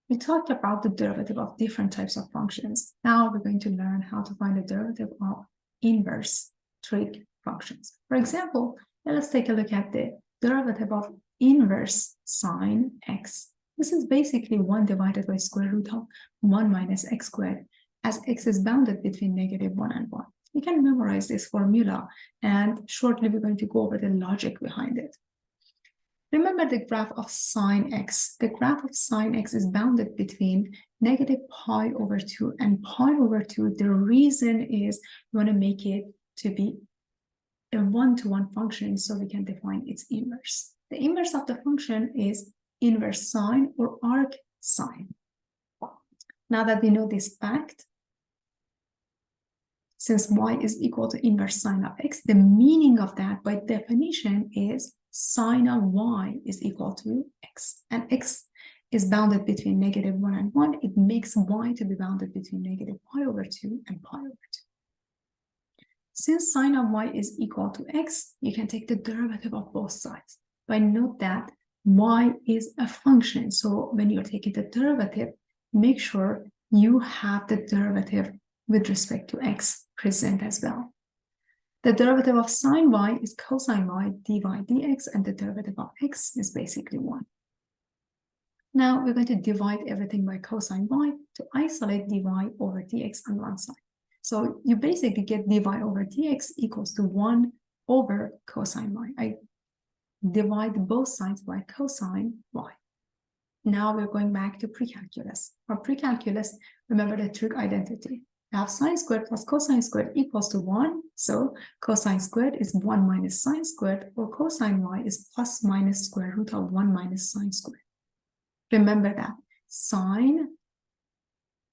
We talked about the derivative of different types of functions. Now we're going to learn how to find the derivative of inverse trig functions. For example, let's take a look at the derivative of inverse sine x. This is basically 1 divided by square root of 1 minus x squared, as x is bounded between -1 and 1. You can memorize this formula, and shortly we're going to go over the logic behind it. Remember the graph of sine x. The graph of sine x is bounded between -pi/2 and pi/2. The reason is we want to make it to be a one-to-one function so we can define its inverse. The inverse of the function is inverse sine or arc sine. Now that we know this fact, since y is equal to inverse sine of x, the meaning of that by definition is sine of y is equal to x. And x is bounded between -1 and 1. It makes y to be bounded between -pi/2 and pi/2. Since sine of y is equal to x, you can take the derivative of both sides. But note that y is a function. So when you're taking the derivative, make sure you have the derivative with respect to x present as well. The derivative of sine y is cosine y dy dx, and the derivative of x is basically 1. Now we're going to divide everything by cosine y to isolate dy over dx on one side. So you basically get dy over dx equals to 1 over cosine y. I divide both sides by cosine y. Now we're going back to precalculus. For precalculus, remember the trig identity. We have sine squared plus cosine squared equals to 1. So cosine squared is 1 minus sine squared, or cosine y is plus minus square root of 1 minus sine squared. Remember that sine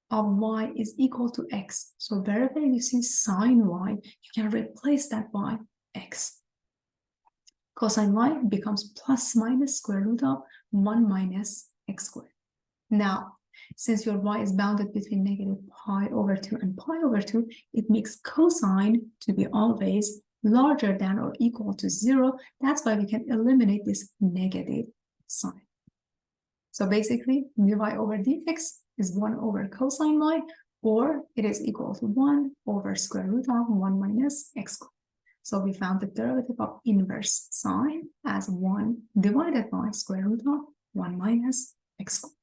of y is equal to x. So wherever you see sine y, you can replace that by x. Cosine y becomes plus minus square root of 1 minus x squared. Now, since your y is bounded between -pi/2 and pi/2, it makes cosine to be always larger than or equal to 0. That's why we can eliminate this negative sign. So basically, dy over dx is 1 over cosine y, or it is equal to 1 over square root of 1 minus x squared. So we found the derivative of inverse sine as 1 divided by square root of 1 minus x squared.